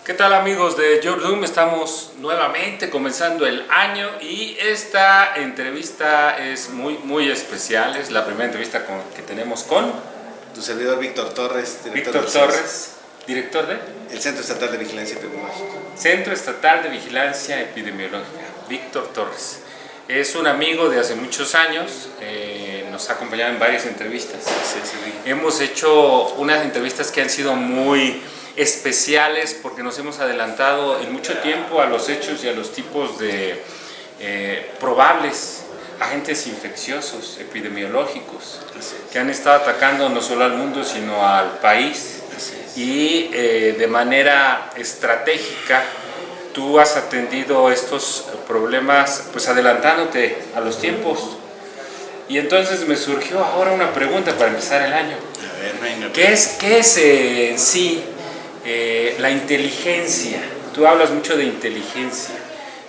¿Qué tal, amigos de Yordum? Estamos nuevamente comenzando el año y esta entrevista es muy especial. Es la primera entrevista que tenemos con tu servidor Víctor Torres, Víctor Torres, director de el Centro Estatal de Vigilancia Epidemiológica. Centro Estatal de Vigilancia Epidemiológica. Víctor Torres es un amigo de hace muchos años, nos ha acompañado en varias entrevistas. Sí. Hemos hecho unas entrevistas que han sido muy especiales porque nos hemos adelantado en mucho tiempo a los hechos y a los tipos de probables agentes infecciosos epidemiológicos que han estado atacando no solo al mundo sino al país, y de manera estratégica tú has atendido estos problemas pues adelantándote a los tiempos. Y entonces me surgió ahora una pregunta para empezar el año. A ver, venga. ¿Qué es en sí la inteligencia? Tú hablas mucho de inteligencia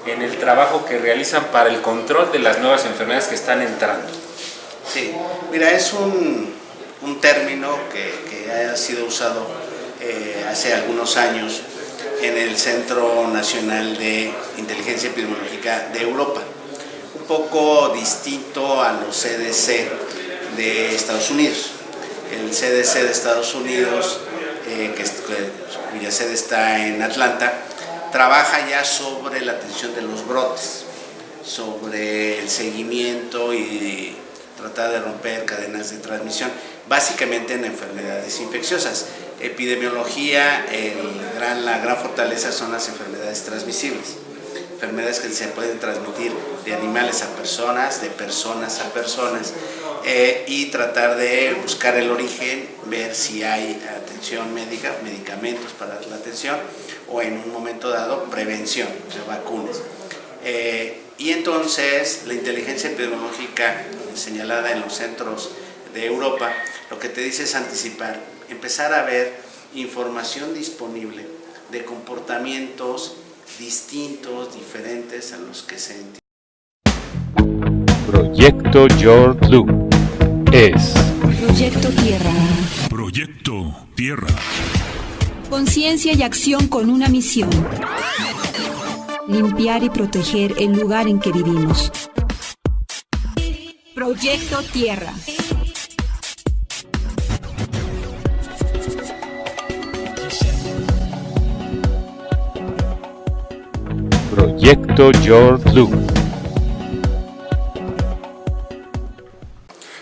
en el trabajo que realizan para el control de las nuevas enfermedades que están entrando. Sí, mira, es un término que ha sido usado hace algunos años en el Centro Nacional de Inteligencia Epidemiológica de Europa. Un poco distinto a los CDC de Estados Unidos. El CDC de Estados Unidos, cuya sede está en Atlanta, trabaja ya sobre la atención de los brotes, sobre el seguimiento y tratar de romper cadenas de transmisión, básicamente en enfermedades infecciosas. Epidemiología, la gran fortaleza son las enfermedades transmisibles, enfermedades que se pueden transmitir de animales a personas, de personas a personas, y tratar de buscar el origen, ver si hay atención médica, medicamentos para la atención, o en un momento dado prevención, o sea, vacunas. Y entonces la inteligencia epidemiológica señalada en los centros de Europa lo que te dice es anticipar, empezar a ver información disponible de comportamientos distintos, diferentes a los que se entienden. Proyecto Yordum es Proyecto Tierra. Proyecto Tierra. Conciencia y acción con una misión: limpiar y proteger el lugar en que vivimos. Proyecto Tierra. Proyecto Yordum.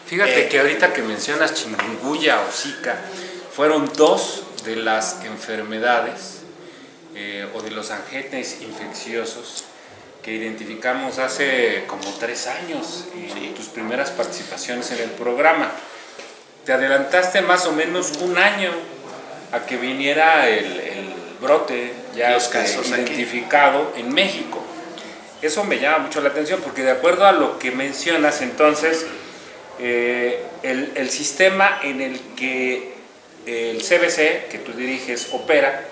Fíjate que ahorita que mencionas chikungunya o Zika, fueron dos de las enfermedades o de los agentes infecciosos que identificamos hace como 3 años en tus primeras participaciones en el programa. Te adelantaste más o menos un año a que viniera el brote ya identificado aquí en México. Eso me llama mucho la atención porque de acuerdo a lo que mencionas entonces, el sistema en el que el CBC que tú diriges opera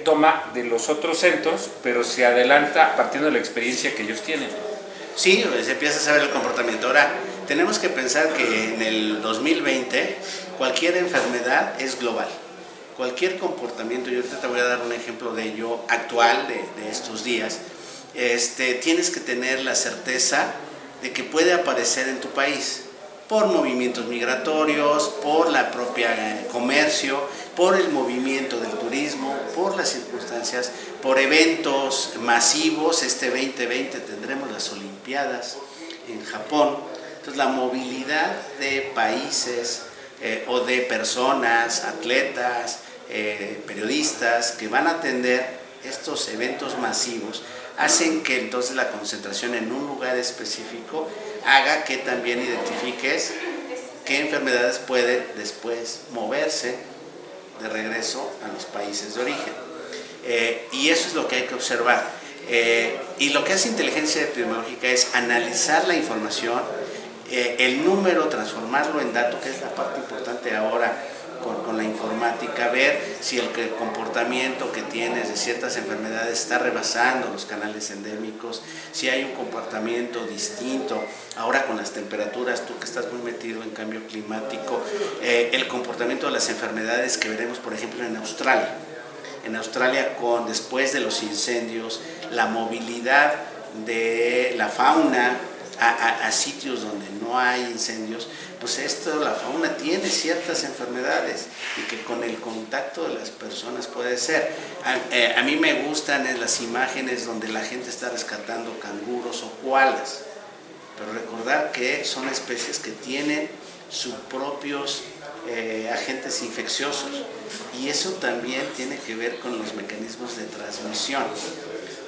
toma de los otros centros, pero se adelanta partiendo de la experiencia que ellos tienen. Sí, se empieza a saber el comportamiento. Ahora, tenemos que pensar que en el 2020 cualquier enfermedad es global. Cualquier comportamiento, yo ahorita te voy a dar un ejemplo de ello actual, de estos días, tienes que tener la certeza de que puede aparecer en tu país por movimientos migratorios, por la propia comercio, por el movimiento del turismo, por las circunstancias, por eventos masivos. 2020 tendremos las Olimpiadas en Japón. Entonces la movilidad de países o de personas, atletas, periodistas que van a atender estos eventos masivos hacen que entonces la concentración en un lugar específico haga que también identifiques qué enfermedades pueden después moverse de regreso a los países de origen. Y eso es lo que hay que observar. Y lo que hace inteligencia epidemiológica es analizar la información, el número, transformarlo en datos, que es la parte importante ahora con la informática, ver si el comportamiento que tienes de ciertas enfermedades está rebasando los canales endémicos, si hay un comportamiento distinto ahora con las temperaturas, tú que estás muy metido en cambio climático, el comportamiento de las enfermedades que veremos por ejemplo en Australia. En Australia, después de los incendios, la movilidad de la fauna a sitios donde no hay incendios, pues la fauna tiene ciertas enfermedades y que con el contacto de las personas puede ser. A mí me gustan las imágenes donde la gente está rescatando canguros o koalas, pero recordar que son especies que tienen sus propios agentes infecciosos, y eso también tiene que ver con los mecanismos de transmisión,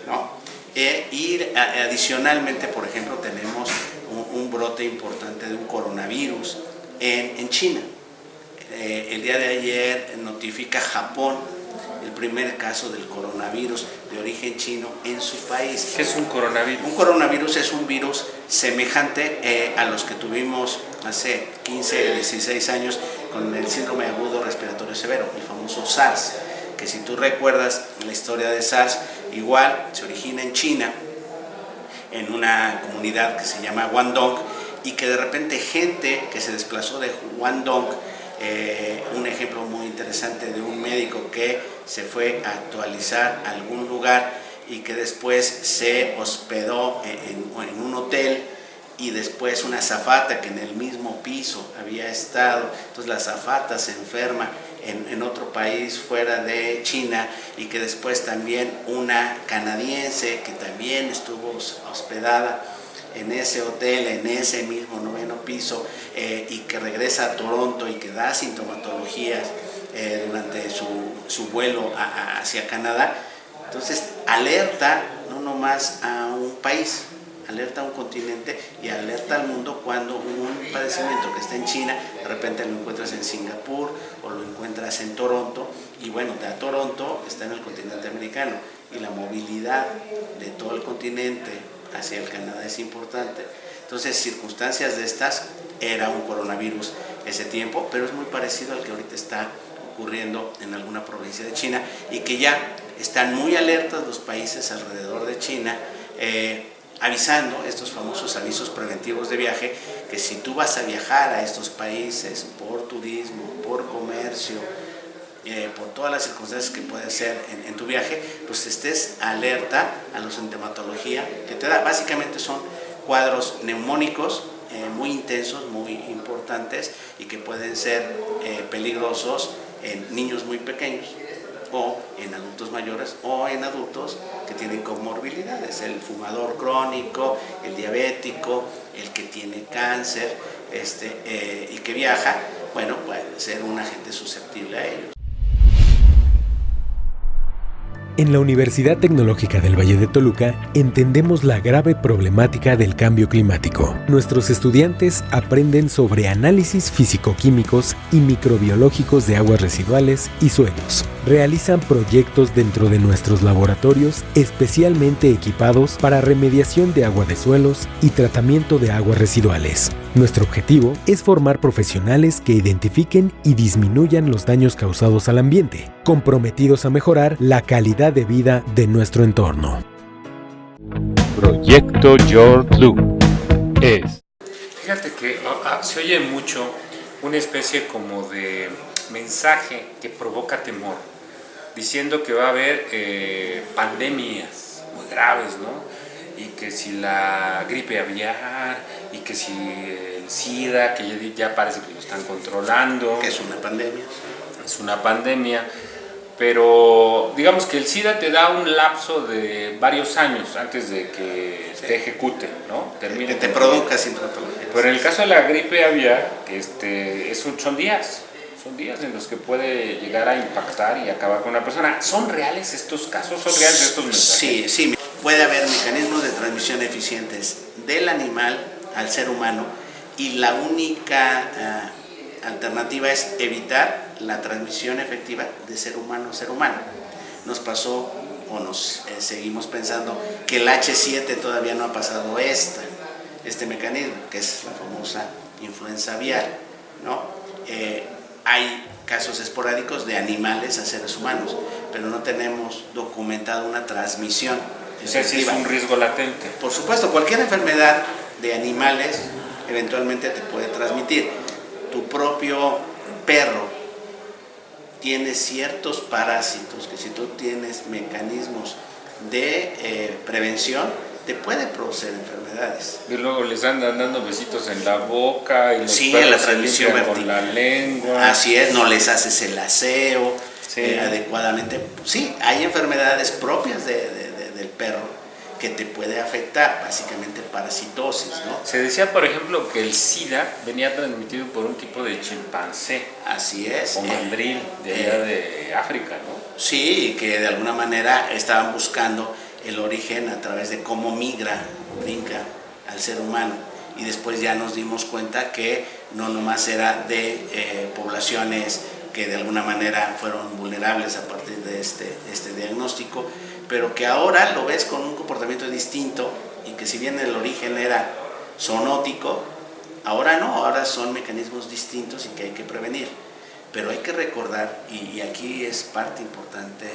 ¿no? Y adicionalmente, por ejemplo, tenemos un brote importante de un coronavirus en China. El día de ayer notifica Japón el primer caso del coronavirus de origen chino en su país. ¿Qué es un coronavirus? Un coronavirus es un virus semejante a los que tuvimos hace 15, 16 años con el síndrome agudo respiratorio severo, el famoso SARS, que si tú recuerdas la historia de SARS, igual se origina en China, en una comunidad que se llama Guangdong, y que de repente gente que se desplazó de Guangdong, un ejemplo muy interesante de un médico que se fue a actualizar a algún lugar y que después se hospedó en un hotel, y después una azafata que en el mismo piso había estado, entonces la azafata se enferma en otro país fuera de China, y que después también una canadiense que también estuvo hospedada en ese hotel, en ese mismo 9º piso, y que regresa a Toronto y que da sintomatologías durante su vuelo hacia Canadá. Entonces alerta no nomás a un país, alerta a un continente y alerta al mundo cuando un padecimiento que está en China, de repente lo encuentras en Singapur o lo encuentras en Toronto, y bueno, de Toronto está en el continente americano, y la movilidad de todo el continente hacia el Canadá es importante. Entonces, circunstancias de estas, era un coronavirus ese tiempo, pero es muy parecido al que ahorita está ocurriendo en alguna provincia de China, y que ya están muy alertas los países alrededor de China, avisando, estos famosos avisos preventivos de viaje, que si tú vas a viajar a estos países por turismo, por comercio, por todas las circunstancias que puede ser en tu viaje, pues estés alerta a la sintomatología que te da. Básicamente son cuadros neumónicos muy intensos, muy importantes, y que pueden ser peligrosos en niños muy pequeños, o en adultos mayores, o en adultos que tienen comorbilidades, el fumador crónico, el diabético, el que tiene cáncer, y que viaja, bueno, puede ser un agente susceptible a ellos. En la Universidad Tecnológica del Valle de Toluca entendemos la grave problemática del cambio climático. Nuestros estudiantes aprenden sobre análisis físico-químicos y microbiológicos de aguas residuales y suelos. Realizan proyectos dentro de nuestros laboratorios especialmente equipados para remediación de agua de suelos y tratamiento de aguas residuales. Nuestro objetivo es formar profesionales que identifiquen y disminuyan los daños causados al ambiente, comprometidos a mejorar la calidad de vida de nuestro entorno. Proyecto George Loop es... Fíjate que se oye mucho una especie como de mensaje que provoca temor, diciendo que va a haber pandemias muy graves, ¿no? Y que si la gripe aviar, y que si el SIDA, que ya parece que lo están controlando. Que es una pandemia. Es una pandemia, pero digamos que el SIDA te da un lapso de varios años antes de que te ejecute, ¿no? Que te produzca sintomatología. Pero en el caso de la gripe aviar, son días. Son días en los que puede llegar a impactar y acabar con una persona. ¿Son reales estos casos? ¿Son reales estos mensajes? Sí. Puede haber mecanismos de transmisión eficientes del animal al ser humano, y la única alternativa es evitar la transmisión efectiva de ser humano a ser humano. Nos pasó, o nos seguimos pensando, que el H7 todavía no ha pasado este mecanismo, que es la famosa influenza aviar, ¿no? Hay casos esporádicos de animales a seres humanos, pero no tenemos documentado una transmisión efectiva. O sea, sí es un riesgo latente. Por supuesto, cualquier enfermedad de animales eventualmente te puede transmitir. Tu propio perro tiene ciertos parásitos que si tú tienes mecanismos de prevención, te puede producir enfermedades. Y luego les andan dando besitos en la boca y los Sí, perros la se transmisión limpian con la lengua. Así es, no les haces el aseo Sí. adecuadamente. Sí, hay enfermedades propias del perro que te puede afectar, básicamente parasitosis, ¿no? Se decía, por ejemplo, que el SIDA venía transmitido por un tipo de chimpancé Así es. o mandril de allá de África, ¿no? Sí, que de alguna manera estaban buscando el origen a través de cómo brinca al ser humano. Y después ya nos dimos cuenta que no nomás era de poblaciones que de alguna manera fueron vulnerables a partir de este diagnóstico, pero que ahora lo ves con un comportamiento distinto y que si bien el origen era zoonótico, ahora no, ahora son mecanismos distintos y que hay que prevenir. Pero hay que recordar, y aquí es parte importante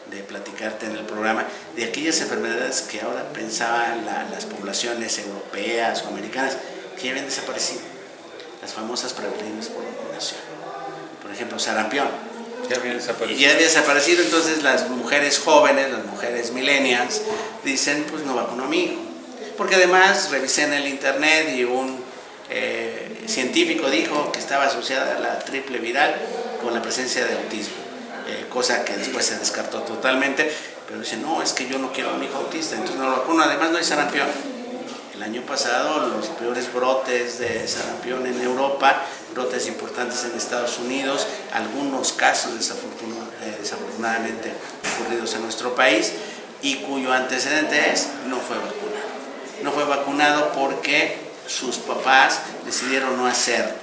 de platicarte en el programa, de aquellas enfermedades que ahora pensaban las poblaciones europeas o americanas que ya habían desaparecido, las famosas prevenibles por vacunación. Por ejemplo, sarampión. Ya había desaparecido. Ya había desaparecido, entonces las mujeres jóvenes, las mujeres millennials, dicen, pues no vacuno a mi hijo. Porque además revisé en el internet y un científico dijo que estaba asociada a la triple viral con la presencia de autismo, cosa que después se descartó totalmente, pero dice, no, es que yo no quiero a mi hijo autista, entonces no lo vacuno, además no hay sarampión. El año pasado los peores brotes de sarampión en Europa, brotes importantes en Estados Unidos, algunos casos desafortunadamente ocurridos en nuestro país y cuyo antecedente es no fue vacunado. No fue vacunado porque sus papás decidieron no hacerlo.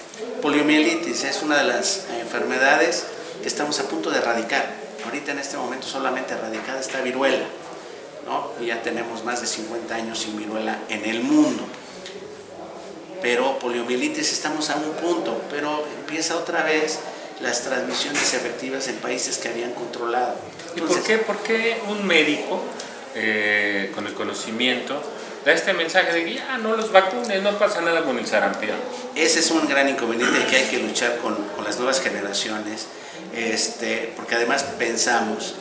Poliomielitis es una de las enfermedades que estamos a punto de erradicar. Ahorita en este momento solamente erradicada está viruela, ¿no? Y ya tenemos más de 50 años sin viruela en el mundo. Pero poliomielitis estamos a un punto, pero empieza otra vez las transmisiones efectivas en países que habían controlado. Entonces, ¿Por qué un médico con el conocimiento da este mensaje de que ya no los vacunes, no pasa nada con el sarampión? Ese es un gran inconveniente que hay que luchar con las nuevas generaciones, porque además pensamos,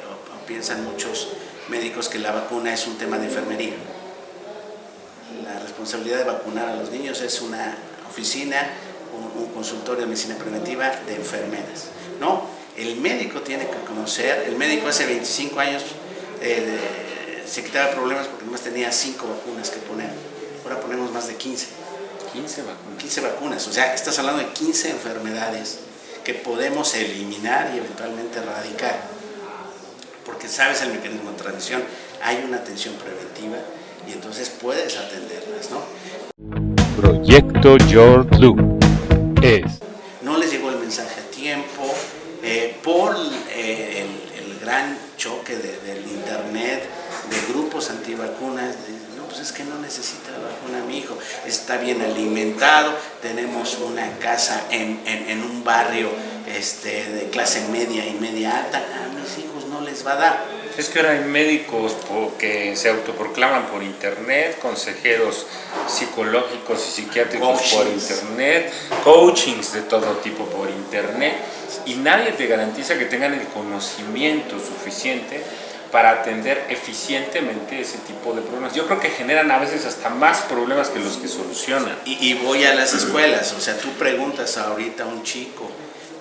o piensan muchos médicos que la vacuna es un tema de enfermería. La responsabilidad de vacunar a los niños es una oficina, un consultorio de medicina preventiva de enfermeras. No, el médico tiene que conocer, el médico hace 25 años se quitaba problemas porque nomás tenía 5 vacunas que poner, ahora ponemos más de 15. 15 vacunas. 15 vacunas, o sea, estás hablando de 15 enfermedades que podemos eliminar y eventualmente erradicar. Porque sabes el mecanismo de transmisión, hay una atención preventiva y entonces puedes atenderlas, ¿no? Proyecto George Blue es No les llegó el mensaje a tiempo por el gran choque del internet, de grupos antivacunas. No, pues es que no necesita la vacuna mi hijo, está bien alimentado, tenemos una casa en un barrio de clase media y media alta, a mis hijos no les va a dar. Es que ahora hay médicos que se autoproclaman por internet, consejeros psicológicos y psiquiátricos por internet, coachings de todo tipo por internet, y nadie te garantiza que tengan el conocimiento suficiente para atender eficientemente ese tipo de problemas. Yo creo que generan a veces hasta más problemas que los que solucionan. Y voy a las escuelas, o sea, tú preguntas ahorita a un chico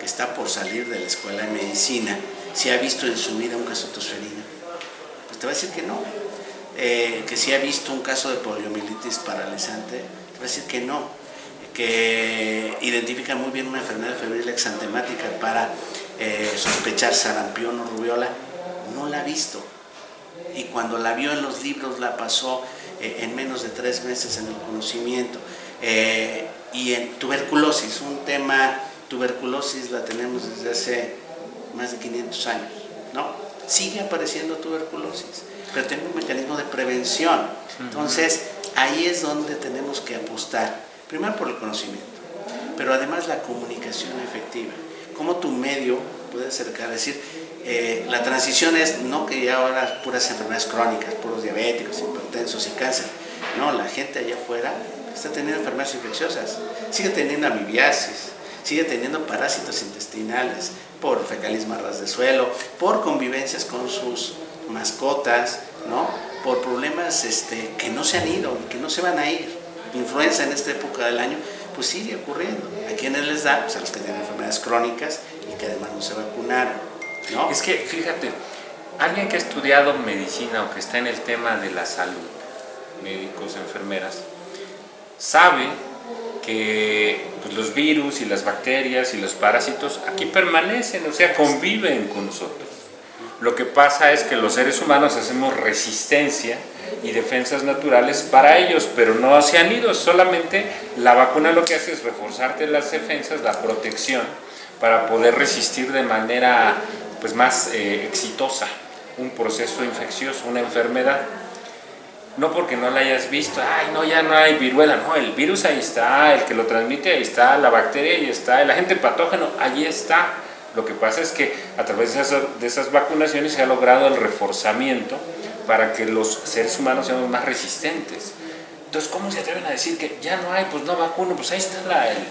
que está por salir de la escuela de medicina si ha visto en su vida un caso de tosferina. Pues te va a decir que no. Que si ha visto un caso de poliomielitis paralizante, te va a decir que no. Que identifica muy bien una enfermedad febril exantemática para sospechar sarampión o rubiola, no la ha visto. Y cuando la vio en los libros la pasó en menos de 3 meses en el conocimiento. Y en tuberculosis, un tema, tuberculosis la tenemos desde hace más de 500 años, ¿no? Sigue apareciendo tuberculosis, pero tiene un mecanismo de prevención. Entonces, ahí es donde tenemos que apostar, primero por el conocimiento, pero además la comunicación efectiva. Cómo tu medio puede acercar, es decir, la transición es no que ya ahora puras enfermedades crónicas, puros diabéticos, hipertensos y cáncer. No, la gente allá afuera está teniendo enfermedades infecciosas, sigue teniendo amibiasis, sigue teniendo parásitos intestinales por fecalismo a ras de suelo, por convivencias con sus mascotas, ¿no? Por problemas que no se han ido y que no se van a ir. Influenza en esta época del año, pues sigue ocurriendo. ¿A quienes les da? Pues a los que tienen enfermedades crónicas y que además no se vacunaron, ¿no? Es que, fíjate, alguien que ha estudiado medicina o que está en el tema de la salud, médicos, enfermeras, sabe que pues, los virus y las bacterias y los parásitos aquí permanecen, o sea, conviven con nosotros. Lo que pasa es que los seres humanos hacemos resistencia y defensas naturales para ellos, pero no se han ido, solamente la vacuna lo que hace es reforzarte las defensas, la protección, para poder resistir de manera pues, más exitosa un proceso infeccioso, una enfermedad. No porque no la hayas visto, ay no, ya no hay viruela, no, el virus ahí está, el que lo transmite ahí está, la bacteria ahí está, el agente patógeno allí está. Lo que pasa es que a través de esas vacunaciones se ha logrado el reforzamiento para que los seres humanos seamos más resistentes. Entonces, ¿cómo se atreven a decir que ya no hay? Pues no vacuno, pues ahí está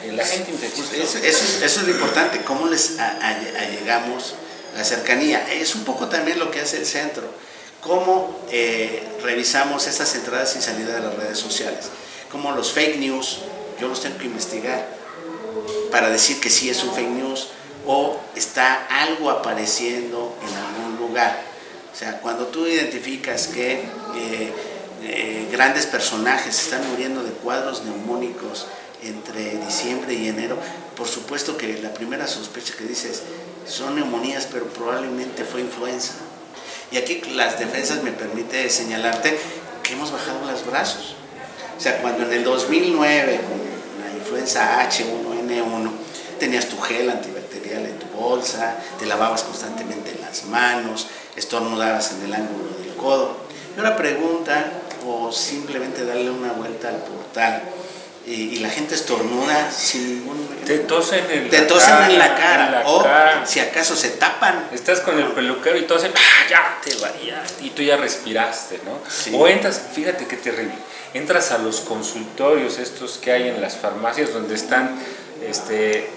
el agente infeccioso. Eso es lo importante, cómo les allegamos la cercanía. Es un poco también lo que hace el centro, cómo revisamos estas entradas y salidas de las redes sociales, cómo los fake news, yo los tengo que investigar para decir que sí es un fake news, o está algo apareciendo en algún lugar. O sea, cuando tú identificas que grandes personajes están muriendo de cuadros neumónicos entre diciembre y enero, por supuesto que la primera sospecha que dices son neumonías, pero probablemente fue influenza. Y aquí las defensas me permite señalarte que hemos bajado los brazos. O sea, cuando en el 2009 con la influenza H1N1 tenías tu gel antibacterial en tu bolsa, te lavabas constantemente las manos, estornudabas en el ángulo del codo. Y ahora pregunta, o simplemente darle una vuelta al portal, y la gente estornuda sin ningún... Te tosen en la cara, o si acaso se tapan. Estás con el peluquero y tosen, ya te vaya, y tú ya respiraste, ¿no? Sí. O entras, fíjate qué terrible, entras a los consultorios estos que hay en las farmacias donde están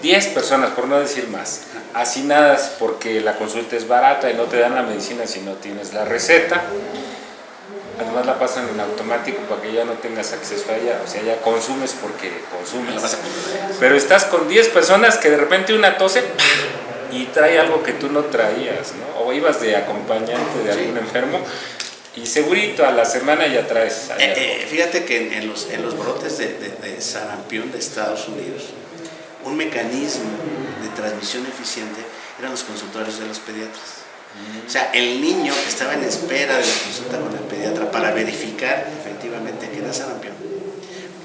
10 personas, por no decir más, hacinadas porque la consulta es barata y no te dan la medicina si no tienes la receta. Además la pasan en automático para que ya no tengas acceso a ella, o sea, ya consumes porque consumes. Pero estás con 10 personas que de repente una tose y trae algo que tú no traías, ¿no? O ibas de acompañante de algún enfermo y segurito a la semana ya traes. Fíjate que en los brotes de sarampión de Estados Unidos, un mecanismo de transmisión eficiente eran los consultorios de los pediatras. O sea, el niño estaba en espera de la consulta con el pediatra para verificar efectivamente que era sarampión.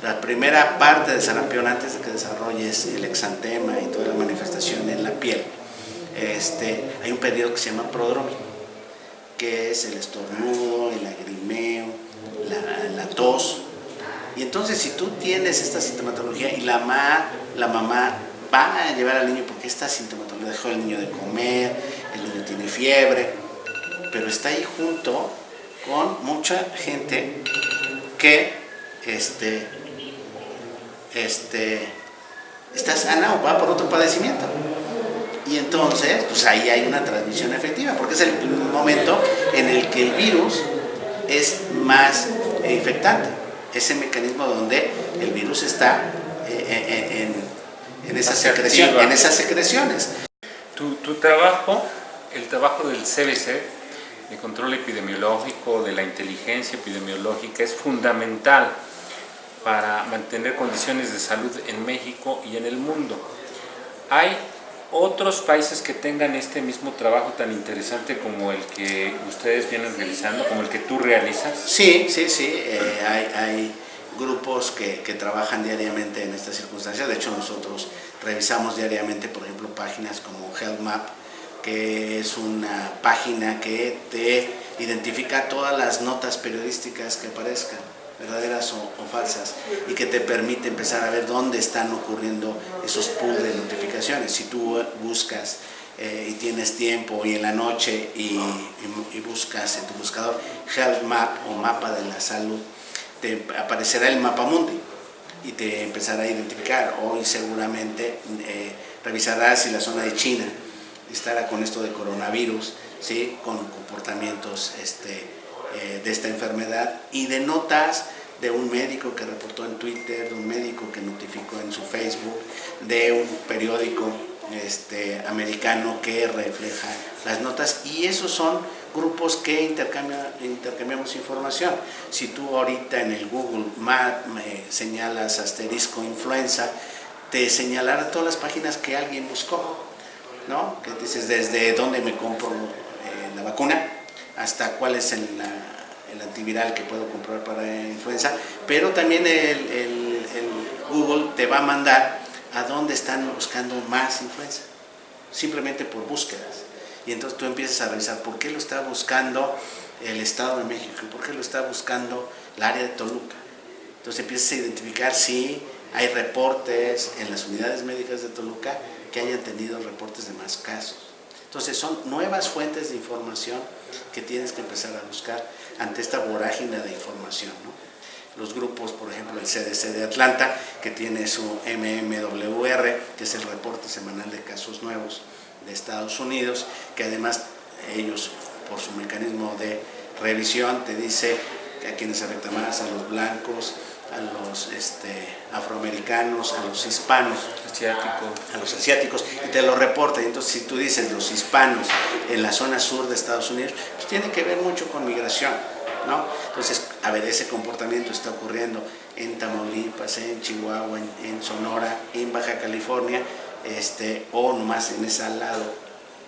La primera parte de sarampión, antes de que desarrolles el exantema y toda la manifestación en la piel, hay un periodo que se llama prodromio, que es el estornudo, el lagrimeo, la tos. Y entonces, si tú tienes esta sintomatología y la mamá va a llevar al niño porque esta sintomatología, dejó el niño de comer, el niño tiene fiebre, pero está ahí junto con mucha gente que está sana o va por otro padecimiento. Y entonces, pues ahí hay una transmisión efectiva, porque es el momento en el que el virus es más infectante. Ese mecanismo donde el virus está en esas secreciones. Tu trabajo, el trabajo del CBC, de control epidemiológico, de la inteligencia epidemiológica, es fundamental para mantener condiciones de salud en México y en el mundo. ¿Hay otros países que tengan este mismo trabajo tan interesante como el que ustedes vienen realizando, como el que tú realizas? Sí. Hay grupos que trabajan diariamente en estas circunstancias. De hecho, nosotros revisamos diariamente, por ejemplo, páginas como HealthMap, que es una página que te identifica todas las notas periodísticas que aparezcan, verdaderas o falsas, y que te permite empezar a ver dónde están ocurriendo esos pools de notificaciones. Si tú buscas y tienes tiempo y en la noche y buscas en tu buscador HealthMap o mapa de la salud, te aparecerá el mapa mundi y te empezará a identificar. Hoy seguramente revisará si la zona de China estará con esto de coronavirus, ¿sí? Con comportamientos de esta enfermedad, y de notas de un médico que reportó en Twitter, de un médico que notificó en su Facebook, de un periódico americano que refleja las notas, y esos son grupos que intercambiamos información. Si tú ahorita en el Google Maps señalas asterisco influenza, te señalará todas las páginas que alguien buscó, ¿no? Que dices desde dónde me compro la vacuna hasta cuál es el antiviral que puedo comprar para influenza, pero también el Google te va a mandar a dónde están buscando más influenza, simplemente por búsquedas. Y entonces tú empiezas a revisar por qué lo está buscando el Estado de México, por qué lo está buscando el área de Toluca. Entonces empiezas a identificar si hay reportes en las unidades médicas de Toluca que hayan tenido reportes de más casos. Entonces son nuevas fuentes de información que tienes que empezar a buscar ante esta vorágine de información, ¿no? Los grupos, por ejemplo, el CDC de Atlanta, que tiene su MMWR, que es el reporte semanal de casos nuevos de Estados Unidos, que además ellos, por su mecanismo de revisión, te dice que a quienes afecta más, a los blancos, a los afroamericanos, a los hispanos, a los asiáticos, y te lo reporta. Y entonces, si tú dices los hispanos en la zona sur de Estados Unidos, pues tiene que ver mucho con migración, ¿no? Entonces, a ver, ese comportamiento está ocurriendo en Tamaulipas, en Chihuahua, en Sonora, en Baja California, o nomás en ese al lado.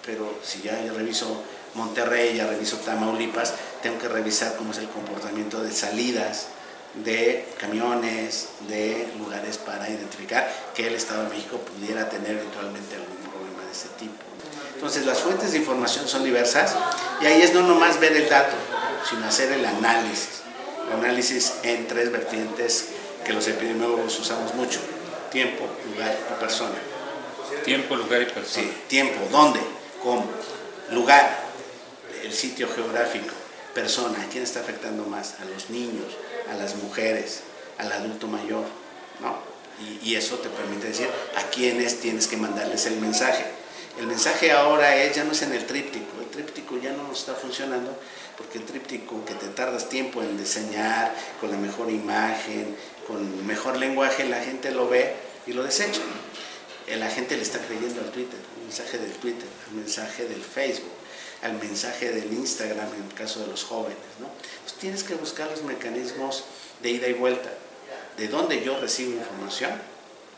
Pero si ya yo reviso Monterrey, ya reviso Tamaulipas, tengo que revisar cómo es el comportamiento de salidas de camiones, de lugares, para identificar que el Estado de México pudiera tener eventualmente algún problema de ese tipo. Entonces las fuentes de información son diversas, y ahí es no nomás ver el dato, sino hacer el análisis en tres vertientes que los epidemiólogos usamos mucho: tiempo, lugar y persona. Tiempo, lugar y persona. Sí, tiempo, ¿dónde? ¿Cómo? Lugar, el sitio geográfico. Persona, ¿a quién está afectando más? A los niños, a las mujeres, al adulto mayor, ¿no? Y eso te permite decir a quiénes tienes que mandarles el mensaje. El mensaje ahora ya no es en el tríptico ya no nos está funcionando, porque el tríptico, que te tardas tiempo en diseñar, con la mejor imagen, con mejor lenguaje, la gente lo ve y lo desecha. La gente le está creyendo al Twitter, al mensaje del Twitter, al mensaje del Facebook, al mensaje del Instagram en el caso de los jóvenes, ¿no? Pues tienes que buscar los mecanismos de ida y vuelta, de dónde yo recibo información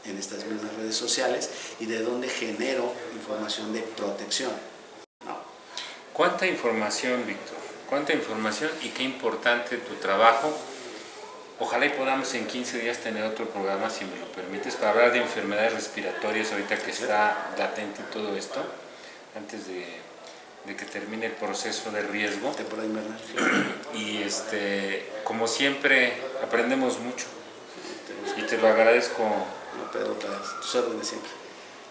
en estas mismas redes sociales y de dónde genero información de protección, ¿no? ¿Cuánta información, Víctor? ¿Cuánta información y qué importante tu trabajo? Ojalá y podamos en 15 días tener otro programa, si me lo permites, para hablar de enfermedades respiratorias, ahorita que está latente todo esto, antes de que termine el proceso de riesgo. Temporada invernal. Y como siempre, aprendemos mucho. Y te lo agradezco. No, Pedro, para tus órdenes siempre.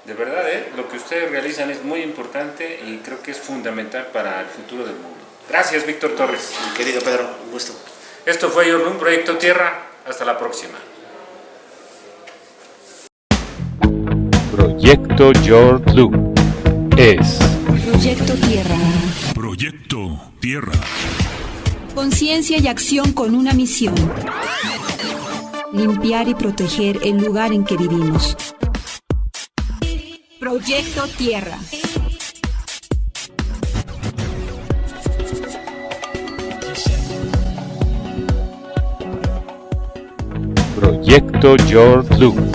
De verdad, lo que ustedes realizan es muy importante y creo que es fundamental para el futuro del mundo. Gracias, Víctor Torres. Mi querido Pedro, un gusto. Esto fue Yorlun, Proyecto Tierra. Hasta la próxima. Proyecto Yorlun es Proyecto Tierra. Proyecto Tierra. Conciencia y acción con una misión: limpiar y proteger el lugar en que vivimos. Proyecto Tierra. Proyecto Yorlun